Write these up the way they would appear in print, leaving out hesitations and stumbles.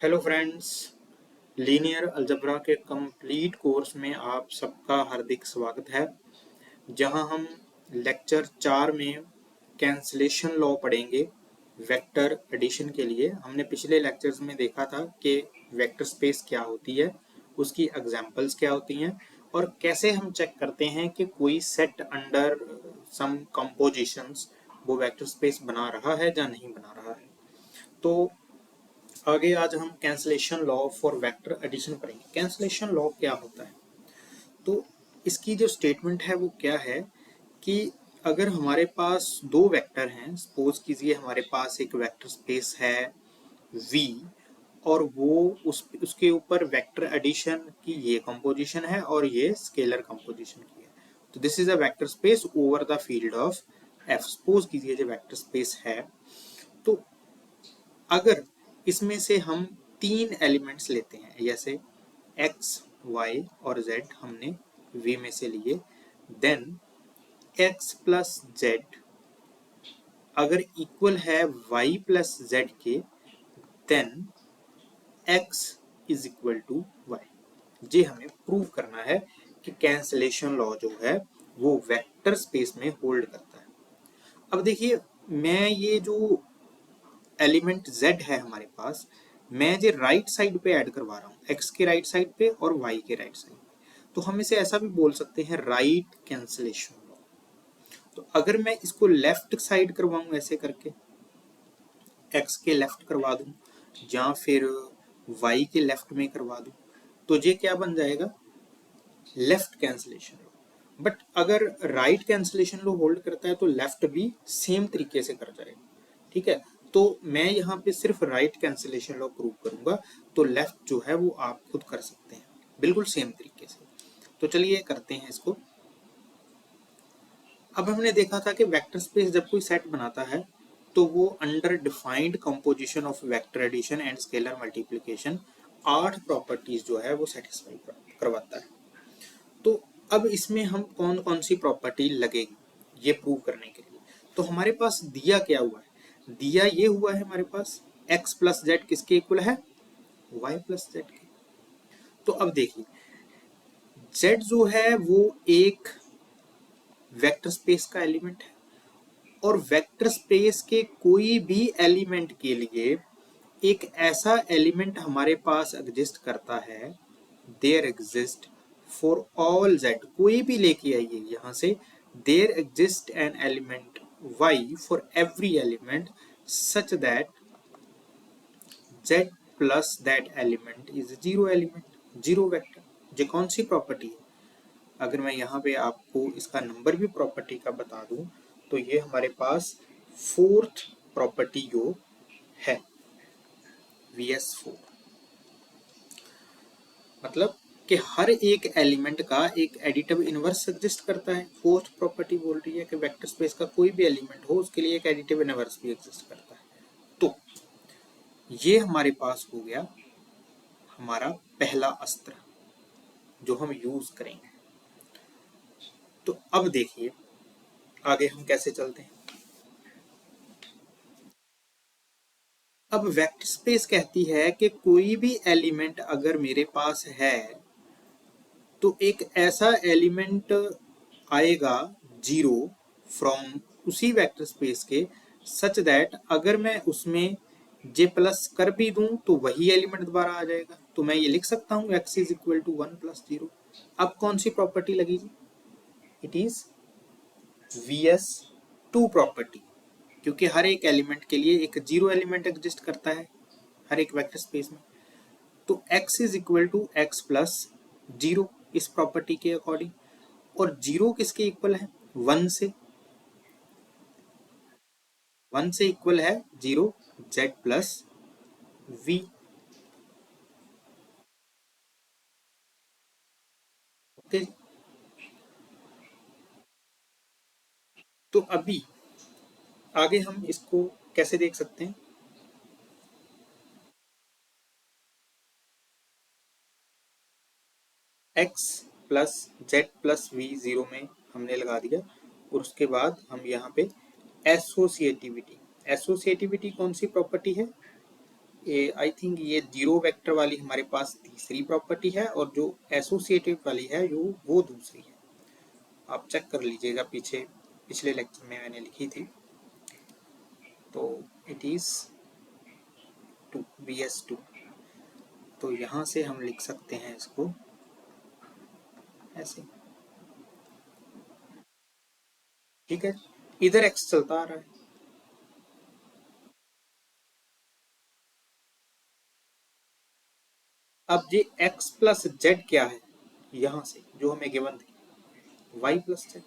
Hello friends, linear algebra के complete course में आप सबका हार्दिक स्वागत है। जहां हम लेक्चर 4 में कैंसलेशन लॉ पढ़ेंगे वेक्टर एडिशन के लिए। हमने पिछले लेक्चर्स में देखा था कि वेक्टर स्पेस क्या होती है, उसकी एग्जांपल्स क्या होती हैं और कैसे हम चेक करते हैं कि कोई सेट अंडर सम कंपोजिशंस वो वेक्टर स्पेस बना रहा है या नहीं बना रहा है। तो आगे आज हम cancellation law for vector addition पढ़ेंगे। कैंसलेशन लॉ क्या होता है? तो इसकी जो स्टेटमेंट है वो क्या है कि अगर हमारे पास दो वेक्टर हैं, सपोज कीजिए हमारे पास एक वेक्टर स्पेस है V और वो उसके ऊपर वेक्टर एडिशन की ये कंपोजिशन है और ये स्केलर कंपोजिशन की है। तो this is a vector space over the field of F। Suppose कीजिए जो वेक्टर स्पेस है, तो अगर इसमें से हम तीन एलिमेंट्स लेते हैं, जैसे x, y और z हमने V में से लिए, देन x प्लस जेड अगर इक्वल है y प्लस जेड के, then x is equal to y। ये हमें प्रूव करना है कि कैंसलेशन लॉ जो है वो वेक्टर स्पेस में होल्ड करता है। अब देखिए, मैं ये जो एलिमेंट z है हमारे पास, मैं जो राइट साइड पे ऐड करवा रहा हूँ, x के राइट साइड पे और y के राइट साइड पे। तो हम इसे ऐसा भी बोल सकते हैं, राइट कैंसलेशन लॉ। तो अगर मैं इसको लेफ्ट साइड करवाऊं ऐसे करके, x के लेफ्ट करवा दूं या फिर y के लेफ्ट में करवा दूं, तो ये क्या बन जाएगा? Left cancellation law. बट अगर राइट कैंसलेशन लॉ होल्ड करता है तो लेफ्ट भी सेम तरीके से कर जाएगा। ठीक है, तो मैं यहाँ पे सिर्फ राइट कैंसलेशन लॉ प्रूव करूंगा, तो लेफ्ट जो है वो आप खुद कर सकते हैं बिल्कुल सेम तरीके से। तो चलिए करते हैं इसको। अब हमने देखा था कि वेक्टर स्पेस जब कोई सेट बनाता है तो वो under defined composition of vector addition and scalar multiplication 8 properties जो है वो सेटिस्फाई करवाता है। तो अब इसमें हम कौन कौन सी प्रॉपर्टी लगेगी ये प्रूव करने के लिए, तो हमारे पास दिया क्या हुआ है? दिया ये हुआ है हमारे पास x प्लस जेड किसके इक्वल है? y प्लस जेड के। तो अब देखिए, z जो है वो एक वेक्टर स्पेस का एलिमेंट है और वेक्टर स्पेस के कोई भी एलिमेंट के लिए एक ऐसा एलिमेंट हमारे पास एग्जिस्ट करता है, there exist for all z, कोई भी लेके आइए यहां से, there exist an element y for every element such that z plus that element is zero element, zero vector. ये कौन सी प्रॉपर्टी है? अगर मैं यहाँ पे आपको इसका नंबर भी प्रॉपर्टी का बता दूं, तो ये हमारे पास फोर्थ प्रॉपर्टी जो है VS4, मतलब कि हर एक एलिमेंट का एक एडिटिव इनवर्स एग्जिस्ट करता है। फोर्थ प्रॉपर्टी बोल रही है कि वेक्टर स्पेस का कोई भी एलिमेंट हो उसके लिए एक एडिटिव इनवर्स भी एग्जिस्ट करता है। तो ये हमारे पास हो गया हमारा पहला अस्त्र जो हम यूज करेंगे। तो अब देखिए आगे हम कैसे चलते हैं। अब वेक्टर स्पेस कहती है कि कोई भी एलिमेंट अगर मेरे पास है तो एक ऐसा एलिमेंट आएगा जीरो फ्रॉम उसी वेक्टर स्पेस के, सच दैट अगर मैं उसमें जे प्लस कर भी दूं तो वही एलिमेंट दोबारा आ जाएगा। तो मैं ये लिख सकता हूं x is equal to 1 plus 0। अब कौन सी प्रॉपर्टी लगेगी? इट इज VS2 प्रॉपर्टी, क्योंकि हर एक एलिमेंट के लिए एक जीरो एलिमेंट एग्जिस्ट करता है हर एक वेक्टर स्पेस में। तो x is equal to X plus zero इस प्रॉपर्टी के अकॉर्डिंग। और जीरो किसके इक्वल है? 1 से। 1 से इक्वल है zero z plus v। Okay, तो अभी आगे हम इसको कैसे देख सकते हैं? x plus Z plus we zero में हमने लगा दिया और उसके बाद हम यहाँ पे एसोसिएटिविटी, एसोसिएटिविटी कौन सी प्रॉपर्टी है? आई थिंक ये जीरो वेक्टर वाली हमारे पास तीसरी प्रॉपर्टी है और जो एसोसिएटिव वाली है वो दूसरी है। आप चेक कर लीजिएगा, पिछले लेक्चर में मैंने लिखी थी। तो इट इज 2 vs2। तो यहां से हम लिख सकते हैं इसको ऐसे, ठीक है। इधर x चलता आ रहा है। अब ये x प्लस जेड क्या है, यहां से जो हमें गिवन थी y प्लस जेड।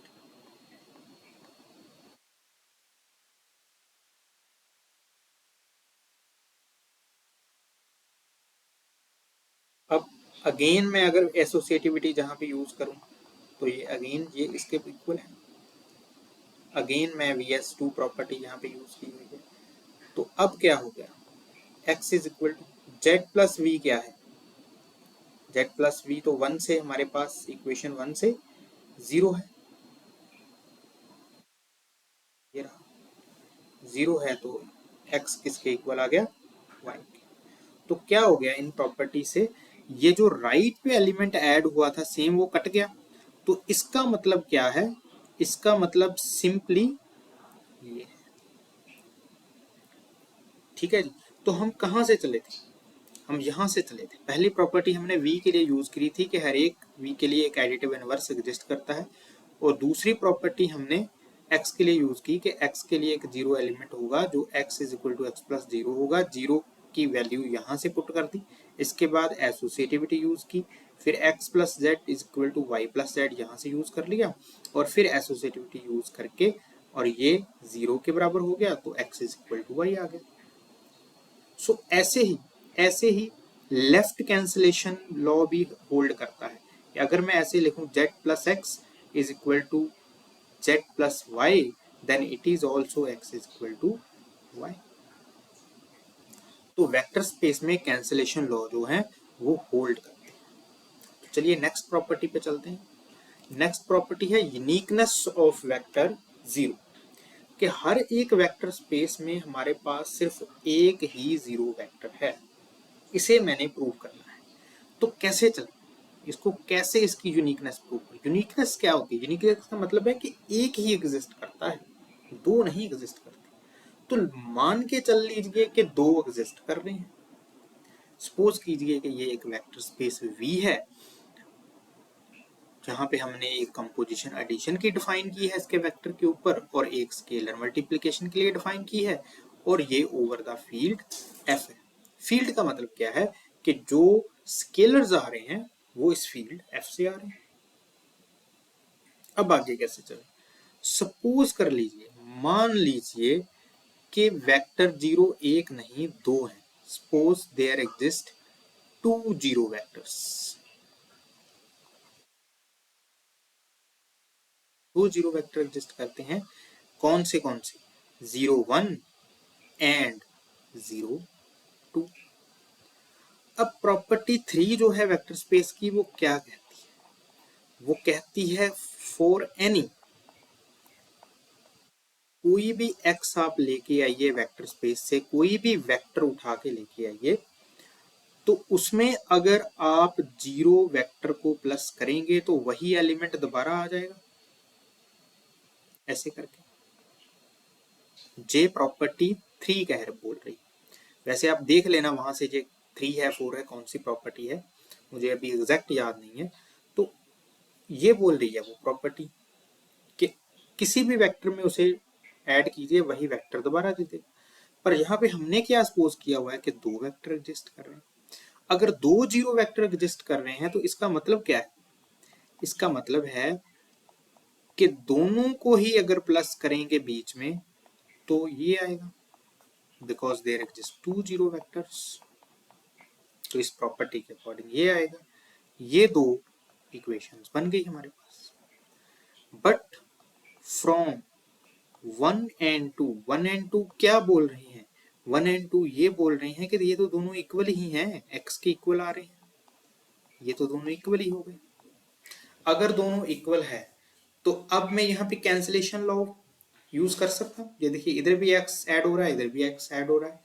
अब अगेन मैं अगर एसोसिएटिविटी जहां पे यूज करूं तो ये अगेन ये इसके इक्वल है। अगेन मैं vs2 प्रॉपर्टी यहाँ पे यूज की हुई है। तो अब क्या हो गया, x is equal to Z plus V क्या है, जेड प्लस वी तो 1 से हमारे पास इक्वेशन 1 से 0 है, ये रहा 0 है। तो x किसके इक्वल आ गया, y के। तो क्या हो गया इन प्रॉपर्टी से, ये जो राइट पे एलिमेंट ऐड हुआ था सेम वो कट गया। तो इसका मतलब क्या है, इसका मतलब सिंपली ये है, ठीक है जी। तो हम कहां से चले थे, हम यहां से चले थे। पहली प्रॉपर्टी हमने v के लिए यूज करी थी कि हर एक v के लिए एक एडिटिव इनवर्स एग्जिस्ट करता है, और दूसरी प्रॉपर्टी हमने x के लिए यूज की कि x के लिए एक जीरो एलिमेंट होगा जो x is equal to X plus zero होगा। जीरो की वैल्यू यहां से पुट कर दी, इसके बाद एसोसिएटिविटी यूज की, फिर x plus Z is equal to Y plus Z यहाँ से यूज कर लिया, और फिर एसोसिएटिविटी यूज करके और ये जीरो के बराबर हो गया तो x is equal to y आ गया। सो ऐसे ही लेफ्ट कैंसिलेशन लॉ भी होल्ड करता है। अगर मैं ऐसे लिखूं z plus x is equal to z plus y, then it is also x is equal to y। तो वेक्टर स्पेस में कैंसिलेशन लॉ जो है वो होल्ड करते हैं। तो चलिए नेक्स्ट प्रॉपर्टी पे चलते हैं। नेक्स्ट प्रॉपर्टी है यूनिकनेस ऑफ वेक्टर जीरो, कि हर एक वेक्टर स्पेस में हमारे पास सिर्फ एक ही जीरो वेक्टर है। इसे मैंने प्रूव करना है। तो कैसे चले इसको, कैसे इसकी यूनिकनेस प्रूव करें। यूनिकनेस क्या होती है, यूनिकनेस का मतलब है कि एक ही एग्जिस्ट करता है, दो नहीं एग्जिस्ट करते। तो मान के चल लीजिए कि दो एग्जिस्ट कर रहे हैं। सपोज कीजिए कि ये एक वेक्टर स्पेस V है जहां पे हमने एक कंपोजिशन एडिशन की डिफाइन की है इसके वेक्टर के ऊपर, और एक स्केलर मल्टीप्लिकेशन के लिए डिफाइन की है, और ये ओवर द फील्ड F है। फील्ड का मतलब क्या है कि जो स्केलर्स आ रहे हैं वो इस फील्ड F से आ रहे हैं। अब आगे कैसे चले, सपोज कर लीजिए, मान लीजिए कि वेक्टर जीरो एक नहीं दो है। Suppose there exist two zero vectors, दो जीरो वेक्टर एग्जिस्ट करते हैं। कौन से 01 एंड 02। अब प्रॉपर्टी 3 जो है वेक्टर स्पेस की वो क्या कहती है, वो कहती है फॉर एनी, कोई भी x आप लेके आइए वेक्टर स्पेस से, कोई भी वेक्टर उठा के लेके आइए, तो उसमें अगर आप जीरो वेक्टर को प्लस करेंगे तो वही एलिमेंट दोबारा आ जाएगा, ऐसे करके। जे प्रॉपर्टी 3 कह रहे बोल रही, वैसे आप देख लेना वहां से जे 3 है 4 है कौन सी प्रॉपर्टी है, मुझे अभी एग्जैक्ट याद नहीं है। तो ये बोल रही है वो प्रॉपर्टी कि किसी भी वेक्टर में उसे ऐड कीजिए वही वेक्टर दोबारा दे देगा। पर यहाँ पे हमने क्या सपोज किया हुआ है कि दो वेक्टर एग्जिस्ट कर रहे हैं। अगर दो जीरो वेक्टर एग्जिस्ट कर रहे हैं तो इसका मतलब क्या है, इसका मतलब है कि दोनों को ही अगर प्लस करेंगे बीच में तो ये आएगा, because there exist two zero vectors. तो इस प्रॉपर्टी के अकॉर्डिंग ये आएगा। ये दो इक्वेशंस बन गई हमारे पास। बट फ्रॉम 1 एंड 2 क्या बोल रही हैं, 1 एंड 2 ये बोल रहे हैं कि ये तो दोनों इक्वल ही हैं, x के इक्वल आ रहे हैं, ये तो दोनों इक्वल ही हो गए। अगर दोनों इक्वल है तो अब मैं यहाँ पे कैंसिलेशन लॉ यूज कर सकता हूँ। ये देखिए इधर भी x ऐड हो रहा है, इधर भी x ऐड हो रहा है,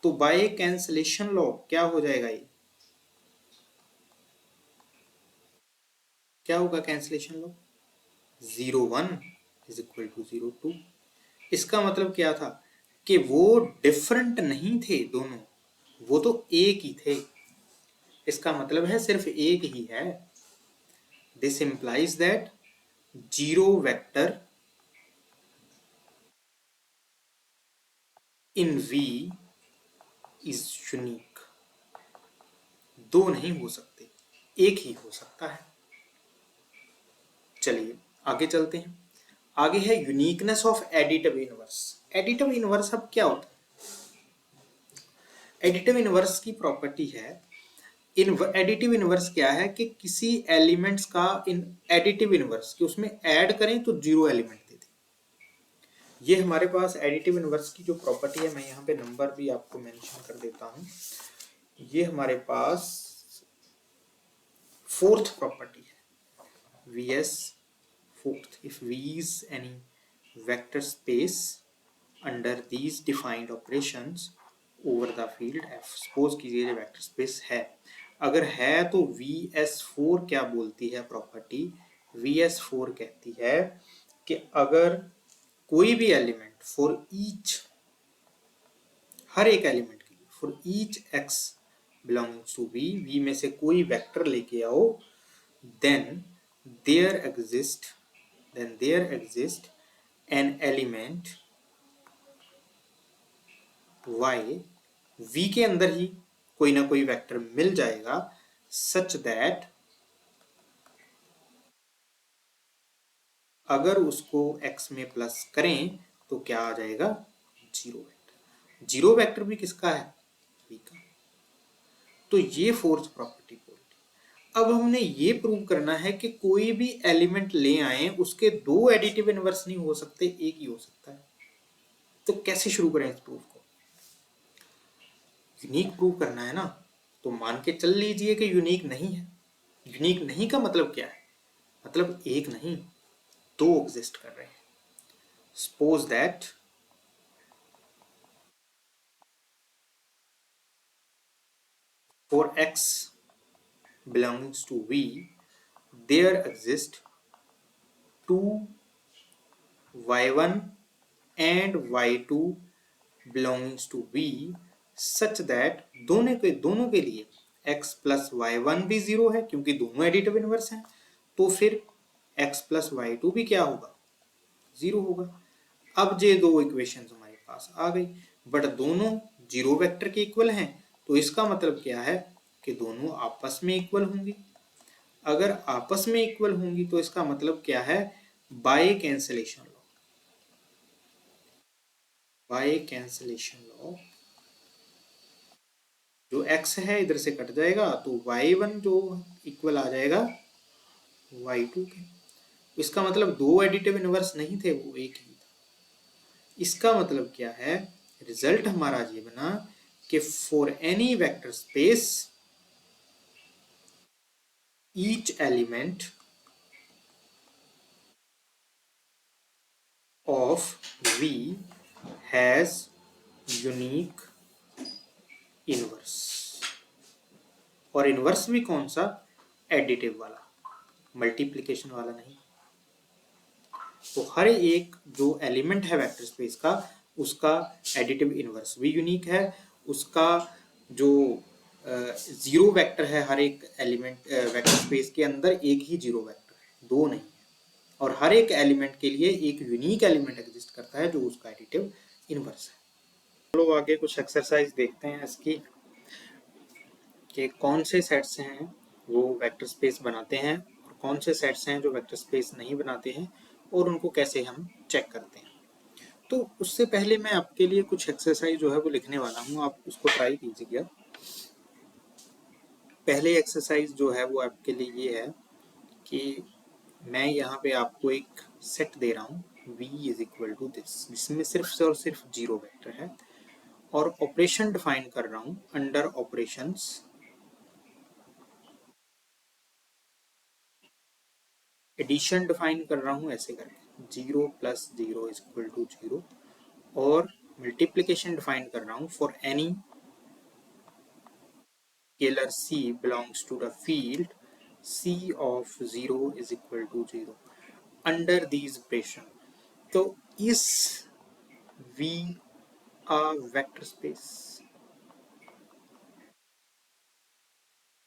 तो बाय कैंसलेशन लॉ क्या हो जाएगा, ये क्या होगा cancellation law, 0 1 is equal to 0 2। इसका मतलब क्या था कि वो डिफरेंट नहीं थे दोनों, वो तो एक ही थे। इसका मतलब है सिर्फ एक ही है। This implies that zero vector in V is unique. दो नहीं हो सकते, एक ही हो सकता है। चलिए आगे चलते हैं। आगे है uniqueness of additive inverse. Additive inverse अब क्या होता है? एडिटिव इनवर्स की प्रॉपर्टी है, इन एडिटिव इनवर्स क्या है कि किसी एलिमेंट्स का इन एडिटिव इनवर्स कि उसमें ऐड करें तो जीरो एलिमेंट दे दे। ये हमारे पास एडिटिव इनवर्स की जो प्रॉपर्टी है, मैं यहाँ पे नंबर भी आपको मेंशन कर देता हूँ। ये हमारे पास फोर्थ प्रॉपर्टी है, Vs fourth, if V is any vector space under these defined operations over the field F, suppose कीजिए वेक्टर स्पेस है, अगर है तो Vs4 क्या बोलती है प्रॉपर्टी, Vs4 कहती है कि अगर कोई भी एलिमेंट फॉर ईच, हर एक एलिमेंट के लिए, for each x belongings to V में से कोई वेक्टर लेके आओ, then there exist an element y, V के अंदर ही कोई ना कोई वेक्टर मिल जाएगा, such that अगर उसको x में प्लस करें तो क्या आ जाएगा, जीरो वेक्टर। जीरो वेक्टर भी किसका है, V का। तो ये फोर्थ प्रॉपर्टी बोलती। अब हमने ये प्रूव करना है कि कोई भी एलिमेंट ले आए उसके दो एडिटिव इनवर्स नहीं हो सकते, एक ही हो सकता है। तो कैसे शुरू करें इस प्रूफ को, यूनिक प्रूव करना है ना, तो मान के चल लीजिए कि यूनिक नहीं है। यूनिक नहीं का मतलब क्या है, मतलब एक नहीं, दो एग्जिस्ट कर रहे हैं। Suppose that for x belongs to V there exist two y1 and y2 belongs to V such that दोनों के लिए x प्लस y1 भी जीरो है क्योंकि दोनों एडिटिव इनवर्स हैं, तो फिर x प्लस y2 भी क्या होगा, जीरो होगा। अब ये दो इक्वेशंस हमारे पास आ गई, बट दोनों जीरो वेक्टर के इक्वल हैं, तो इसका मतलब क्या है कि दोनों आपस में इक्वल होंगी। अगर आपस में इक्वल होंगी तो इसका मतलब क्या है, by cancellation law. By cancellation law जो x है इधर से कट जाएगा, तो y1 जो इक्वल आ जाएगा y2 के। इसका मतलब दो एडिटिव इनवर्स नहीं थे, वो एक ही था। इसका मतलब क्या है, रिजल्ट हमारा ये बना कि for any vector space each element of V has unique inverse. और इनवर्स भी कौन सा, एडिटिव वाला, मल्टीप्लिकेशन वाला नहीं। तो हर एक जो एलिमेंट है वेक्टर स्पेस का, उसका एडिटिव इनवर्स भी यूनिक है, उसका जो जीरो वेक्टर है हर एक एलिमेंट वेक्टर स्पेस के अंदर एक ही जीरो वेक्टर है, दो नहीं है। और हर एक एलिमेंट के लिए एक यूनिक एलिमेंट एग्जिस्ट करता है जो उसका एडिटिव इनवर्स है। चलो आगे कुछ एक्सरसाइज देखते हैं इसकी, कि कौन से सेट्स हैं वो वेक्टर स्पेस बनाते हैं और कौन से सेट्स हैं जो वेक्टर स्पेस नहीं बनाते हैं, और उनको कैसे हम चेक करते हैं। तो उससे पहले मैं आपके लिए कुछ एक्सरसाइज जो है वो लिखने वाला हूँ, आप उसको ट्राई कीजिएगा। पहले एक्सरसाइज जो है वो आपके लिए ये है कि मैं यहाँ पे आपको एक सेट दे रहा हूँ V is equal to this, जिसमें सिर्फ और सिर्फ जीरो वेक्टर है, और ऑपरेशन डिफाइन कर रहा हूँ अंडर ऑपरेशंस। एडिशन डिफाइन कर रहा हूँ ऐसे करके, zero plus zero is equal to zero, और मल्टीप्लीकेशन डिफाइन कर रहा हूँ for any scalar c belongs to the field c of 0 is equal to 0 under these equation. तो इस V a वेक्टर स्पेस,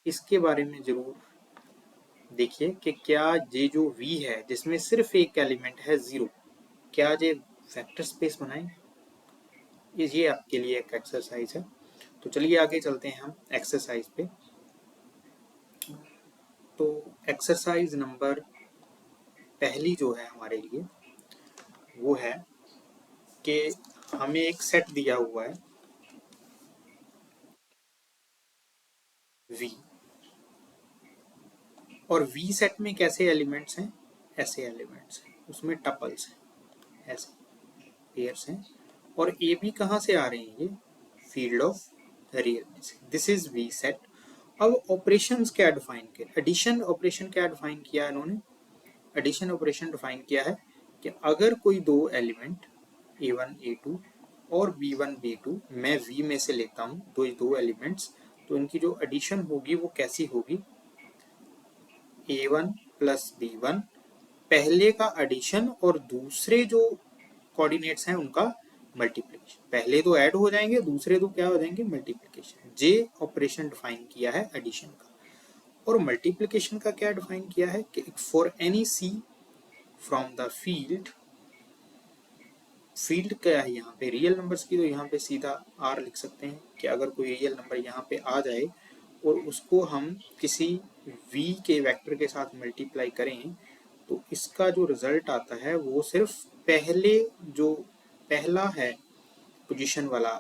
इसके बारे में जरूर देखिए कि क्या ये जो V है जिसमें सिर्फ एक एलिमेंट है 0, क्या ये वेक्टर स्पेस बनाए? ये आपके लिए एक एक्सरसाइज है। तो चलिए आगे चलते हैं हम एक्सरसाइज पे। तो एक्सरसाइज नंबर पहली जो है हमारे लिए वो है कि हमें एक सेट दिया हुआ है V, और V सेट में कैसे एलिमेंट्स हैं? ऐसे एलिमेंट्स हैं, उसमें टपल्स हैं, ऐसे पेयर्स हैं, और ए बी कहाँ से आ रहे हैं? ये फील्ड ऑफ रियल में से। This is V set. अब ऑपरेशंस क्या डिफाइन किया? एडिशन ऑपरेशन क्या डिफाइन किया इन्होंने? एडिशन ऑपरेशन डिफाइन किया है कि अगर कोई दो एलिमेंट a1 a2 और b1 b2 मैं V में से लेता हूँ दो एलिमेंट्स, तो इनकी जो एडिशन होगी वो कैसी होगी? a1 प्लस b1, पहले का एडिशन और दूसरे जो कोऑर्डिनेट्स हैं उनका मल्टीप्लिकेशन। पहले तो ऐड हो जाएंगे, दूसरे तो क्या हो जाएंगे? मल्टीप्लिकेशन। जे ऑपरेशन डिफाइन किया है एडिशन का। और मल्टीप्लिकेशन का क्या डिफाइन किया है कि for any C from the field, field क्या है यहाँ पे? रियल नंबर्स की, तो यहाँ पे सीधा आर लिख सकते हैं कि अगर कोई रियल नंबर यहाँ पे आ जाए और उसको हम किसी v के वेक्टर के साथ मल्टीप्लाई करें, तो इसका जो रिजल्ट आता है वो सिर्फ पहले जो पहला है पोजीशन वाला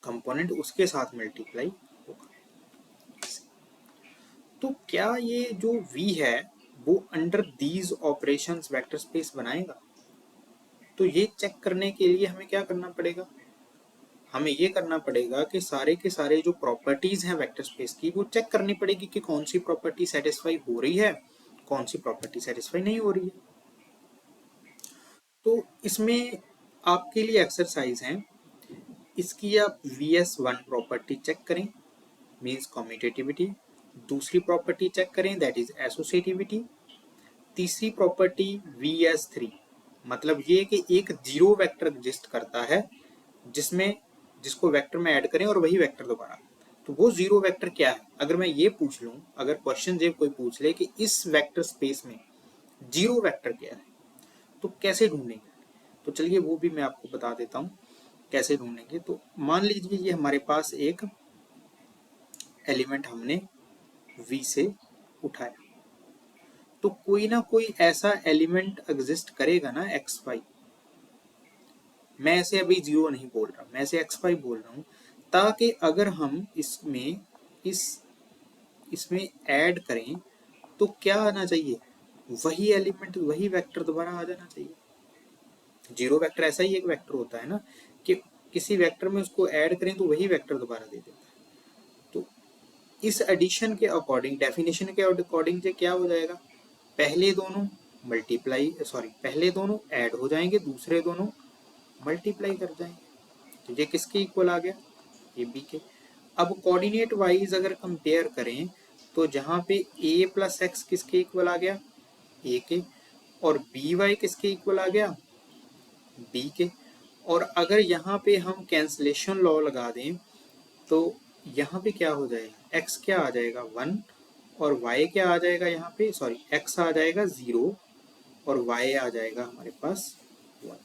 कंपोनेंट उसके साथ मल्टीप्लाई होगा। तो क्या ये जो v है वो under these operations vector space बनाएगा? तो ये चेक करने के लिए हमें क्या करना पड़ेगा? हमें ये करना पड़ेगा कि सारे के सारे जो प्रॉपर्टीज हैं वेक्टर स्पेस की वो चेक करनी पड़ेगी कि कौन सी प्रॉपर्टी सेटिस्फाई हो रही है, कौन सी प्रॉपर्टी सेटिस्फाई नहीं हो रही है। तो इसमें आपके लिए एक्सरसाइज है, इसकी आप VS1 प्रॉपर्टी चेक करें, मीन्स कम्यूटेटिविटी। दूसरी प्रॉपर्टी चेक करें, दैट इज एसोसिएटिविटी। तीसरी प्रॉपर्टी VS3, मतलब ये कि एक जीरो वेक्टर एग्जिस्ट करता है जिसमें जिसको वेक्टर में ऐड करें और वही वेक्टर दोबारा। तो वो जीरो वेक्टर क्या है? अगर मैं ये पूछ लूं, अगर क्वेश्चन ये कोई पूछ ले कि इस वेक्टर स्पेस में जीरो वेक्टर क्या है, तो कैसे ढूंढेंगे? तो चलिए वो भी मैं आपको बता देता हूँ कैसे ढूंढेंगे। तो मान लीजिए ये हमारे पास एक एलिमेंट हमने V से उठाया, तो कोई ना कोई ऐसा एलिमेंट एग्जिस्ट करेगा ना XY। मैं ऐसे अभी जीरो नहीं बोल रहा, मैं ऐसे XY बोल रहा हूँ, ताकि अगर हम इसमें ऐड करें तो क्या आना चाहिए? वही एलिमेंट, वही वेक्टर दोबारा आ जाना चाहिए। जीरो वेक्टर ऐसा ही एक वेक्टर होता है ना कि किसी वेक्टर में उसको ऐड करें तो वही वेक्टर दोबारा दे देता है। तो इस एडिशन के अकॉर्डिंग, डेफिनेशन के अकॉर्डिंग से क्या हो जाएगा? पहले दोनों पहले दोनों ऐड हो जाएंगे, दूसरे दोनों मल्टीप्लाई कर जाएंगे। तो ये किसके इक्वल आ गया? ये बी के। अब कोऑर्डिनेट वाइज अगर कंपेयर करें तो जहां पे a प्लस एक्स किसके इक्वल आ गया? a के। और बी वाई किसके इक्वल आ गया? b के। और अगर यहाँ पे हम कैंसलेशन लॉ लगा दें तो यहाँ पे क्या हो जाएगा? x क्या आ जाएगा? 1, और y क्या आ जाएगा? यहाँ पे x आ जाएगा 0 और y आ जाएगा हमारे पास 1।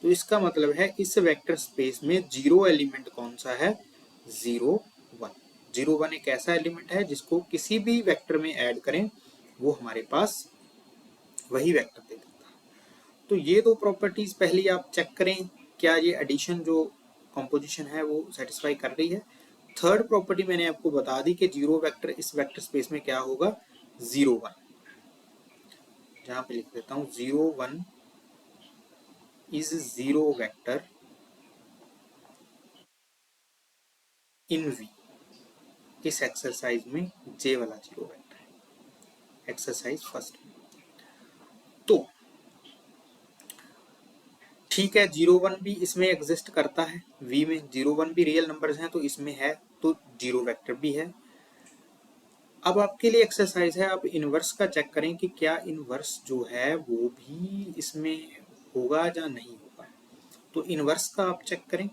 तो इसका मतलब है इस वेक्टर स्पेस में जीरो एलिमेंट कौन सा है? 0 1। 0 1 एक ऐसा एलिमेंट है जिसको किसी भी वेक्टर में ऐड करें वो हमारे पास वही वेक्टर दे देता है। तो ये दो प्रॉपर्टीज पहली आप चेक करें, क्या ये एडिशन जो कॉम्पोजिशन है वो सेटिस्फाई कर रही है। थर्ड प्रॉपर्टी मैंने आपको बता दी कि जीरो वेक्टर इस वेक्टर स्पेस में क्या होगा? 0 1। जहां पे लिख देता हूं 0 1 is zero vector in V। इस एक्सरसाइज में जे वाला जीरो वेक्टर है, एक्सरसाइज फर्स्ट। तो ठीक है, 0 1 भी इसमें एग्जिस्ट करता है, V में 0 1 भी रियल नंबर्स हैं तो इसमें है, तो जीरो वेक्टर भी है। अब आपके लिए एक्सरसाइज है, आप इनवर्स का चेक करें कि क्या इनवर्स जो है वो भी इसमें होगा या नहीं होगा। तो इनवर्स का आप चेक करें।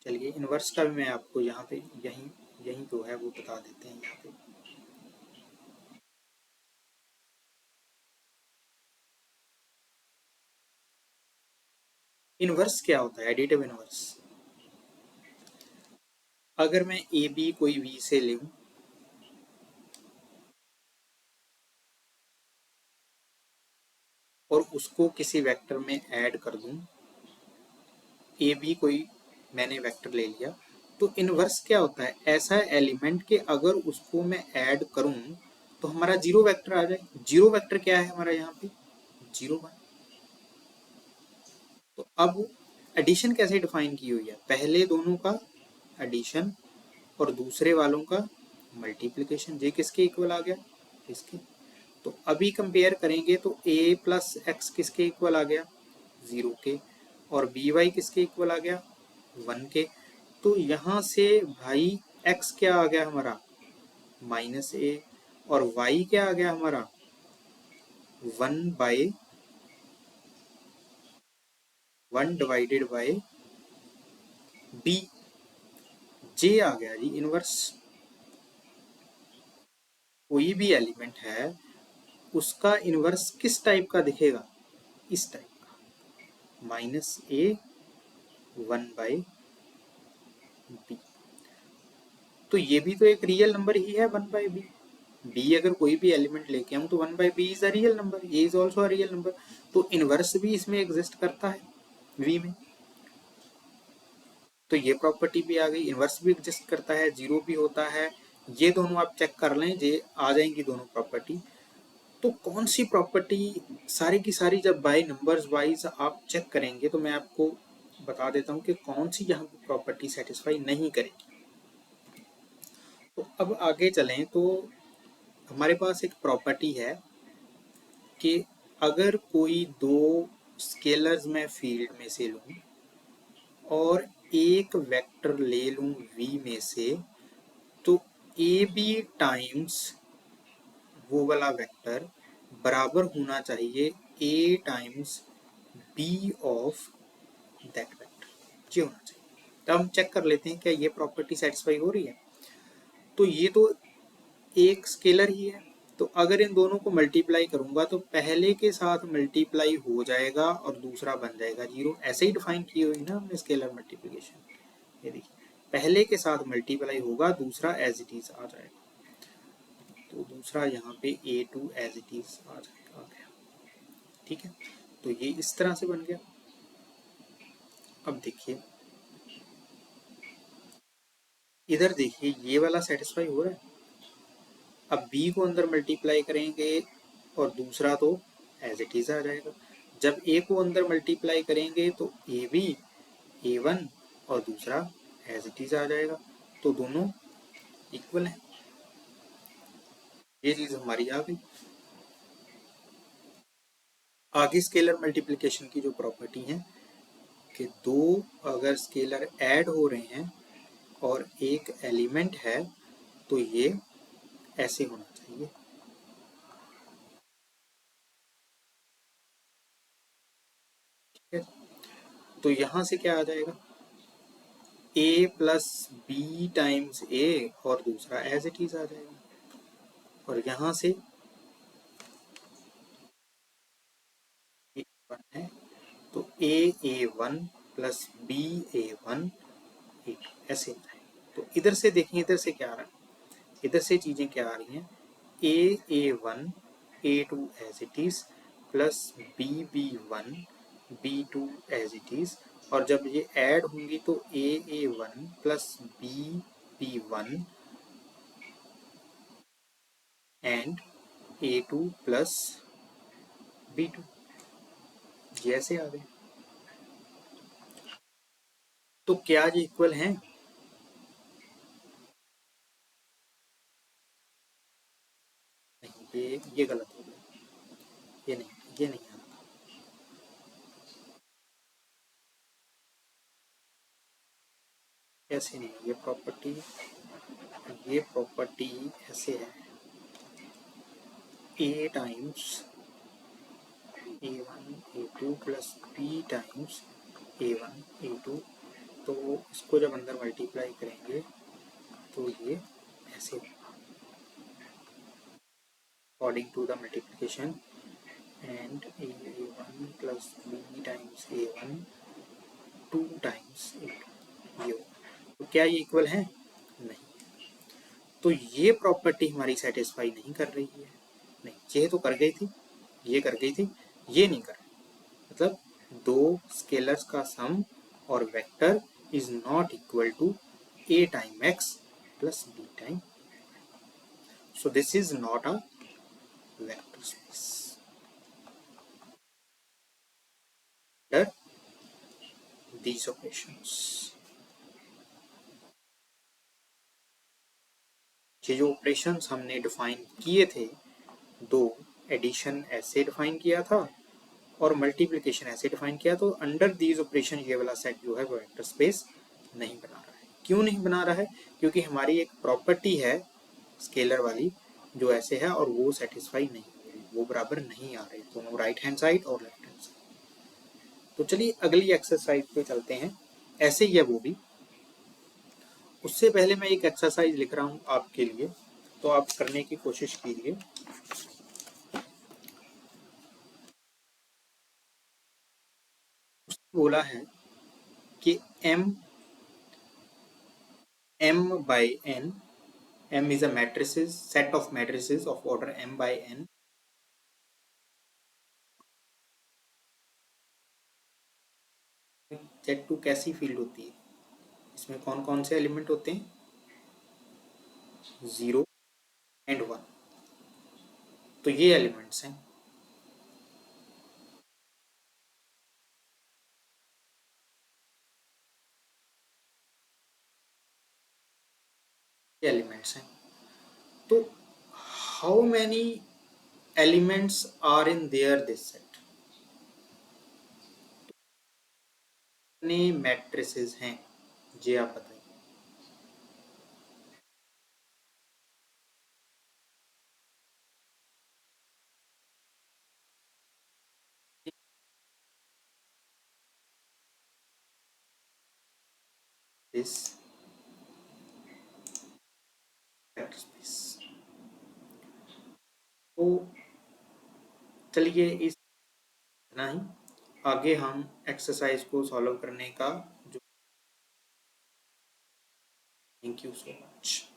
चलिए इनवर्स का भी मैं आपको यहाँ पे यहीं यहीं जो है वो बता देते हैं यहाँ पे। इनवर्स क्या होता है? Additive inverse. अगर मैं ए बी कोई V से लूं और उसको किसी वेक्टर में ऐड कर दूं, ए बी कोई मैंने वेक्टर ले लिया, तो इनवर्स क्या होता है? ऐसा एलिमेंट कि अगर उसको मैं ऐड करूं तो हमारा जीरो वेक्टर आ जाए। जीरो वेक्टर क्या है हमारा यहाँ पे? 0 1। तो अब एडिशन कैसे डिफाइन की हुई है? पहले दोनों का एडिशन और दूसरे वालों का मल्टीप्लिकेशन। ये किसके इक्वल आ गया? इसके। तो अभी कंपेयर करेंगे तो a प्लस एक्स किसके इक्वल आ गया? 0 के। और बी वाई किसके इक्वल आ गया? 1 के। तो यहाँ से भाई x क्या आ गया हमारा? -a। और y क्या आ गया हमारा? 1 डिवाइडेड बाय b। j आ गया जी इनवर्स। कोई भी एलिमेंट है उसका इनवर्स किस टाइप का दिखेगा? इस टाइप का, -a 1/b। तो ये भी तो एक रियल नंबर ही है 1/b। b अगर कोई भी एलिमेंट लेके हम तो 1/b is a real number, A is also a real number. तो इनवर्स भी इसमें एग्जिस्ट करता है v में। तो ये प्रॉपर्टी भी आ गई, इनवर्स भी एग्जिस्ट करता है, जीरो भी होता है। ये दोनों आप चेक कर लें, ये आ जाएंगी दोनों प्रॉपर्टी। तो कौन सी प्रॉपर्टी, सारी की सारी जब बाय नंबर्स वाइज आप चेक करेंगे तो मैं आपको बता देता हूँ कि कौन सी यहाँ प्रॉपर्टी सेटिस्फाई नहीं करेगी। तो अब आगे चलें तो हमारे पास एक प्रॉपर्टी है कि अगर कोई दो स्केलर्स मैं फील्ड में से लूं और एक वेक्टर ले लूं v में से, तो ए बी टाइम्स वो वाला वेक्टर बराबर होना चाहिए a times b of that vector. ये होना चाहिए। तो हम चेक कर लेते हैं क्या ये प्रॉपर्टी सेटिस्फाई हो रही है। तो ये तो एक स्केलर ही है, तो अगर इन दोनों को मल्टीप्लाई करूंगा तो पहले के साथ मल्टीप्लाई हो जाएगा और दूसरा बन जाएगा जीरो। ऐसे ही डिफाइन की हुई ना हमने स्केलर मल्टीप्लिकेशन। ये देखिए, पहले के साथ मल्टीप्लाई होगा, दूसरा एज इट इज आ जाएगा। तो दूसरा यहाँ पे a2 एज इट इज आ जाएगा, आ गया। ठीक है, तो ये इस तरह से बन गया। अब देखिए इधर देखिए, ये वाला सेटिस्फाई हो रहा है। अब b को अंदर मल्टीप्लाई करेंगे और दूसरा तो एज इट इज आ जाएगा। जब a को अंदर मल्टीप्लाई करेंगे तो ab a1 और दूसरा एज इट इज आ जाएगा। तो दोनों इक्वल हैं। ये चीज हमारी आ गई। आगे स्केलर मल्टीप्लिकेशन की जो प्रॉपर्टी है कि दो अगर स्केलर ऐड हो रहे हैं और एक एलिमेंट है तो ये ऐसे होना चाहिए। ठीक है, तो यहां से क्या आ जाएगा? a plus B times a और दूसरा एज इट इज आ जाएगा। और यहां से a1 है तो a1 प्लस b a1 ऐसे आ जाएगा। तो इधर से देखें, इधर से क्या आ रहा है? इधर से चीजें क्या आ रही हैं? a1 a2 as it is plus b1 b2 as it is. और जब ये ऐड होंगी तो a1 plus b1 and a2 plus b2, ये ऐसे आ गए। तो क्या ये इक्वल हैं? नहीं, ये गलत हो गया। ये नहीं, कैसे नहीं, ये प्रॉपर्टी ऐसे है, a times a1 a2 plus b times a1 a2, तो इसको जब अंदर मल्टीप्लाई करेंगे तो ये ऐसे according to the multiplication, and a1 plus b times a1 2 times a2, ये तो क्या ये इक्वल है? नहीं। तो ये प्रॉपर्टी हमारी सेटिस्फाई नहीं कर रही है, नहीं, ये तो कर गई थी, ये कर गई थी, ये नहीं कर रही। मतलब दो स्केलर्स का सम और vector is not equal to a time x plus b time, so this is not a vector space under these operations। ये जो ऑपरेशंस हमने डिफाइन किए थे, दो एडिशन ऐसे डिफाइन किया था और मल्टीप्लिकेशन ऐसे डिफाइन किया, तो अंडर दीज ऑपरेशन ये वाला सेट जो है वो वेक्टर स्पेस नहीं बना रहा है। क्यों नहीं बना रहा है? क्योंकि हमारी एक प्रॉपर्टी है स्केलर वाली जो ऐसे है और वो सेटिस्फाई नहीं हो रही, वो बराबर नहीं आ रही, दोनों राइट हैंड साइड और लेफ्ट हैंड साइड। तो चलिए अगली एक्सरसाइज पे चलते हैं, ऐसे ही है वो भी। उससे पहले मैं एक एक्सरसाइज लिख रहा हूँ आपके लिए, तो आप करने की कोशिश कीजिए। बोला है कि m by n, m is a matrices set of matrices of order m by n, Z2 कैसी फील्ड होती है, इसमें कौन कौन से एलिमेंट होते हैं? 0 एंड 1, तो ये एलिमेंट्स हैं। ये एलिमेंट्स हैं, तो how many elements are in there this set, कितने मैट्रिसेस हैं, ये आप बताइए। दिस वेक्टर स्पेस, तो चलिए इस इतना ही, आगे हम एक्सरसाइज को सॉल्व करने का जो, थैंक यू सो मच।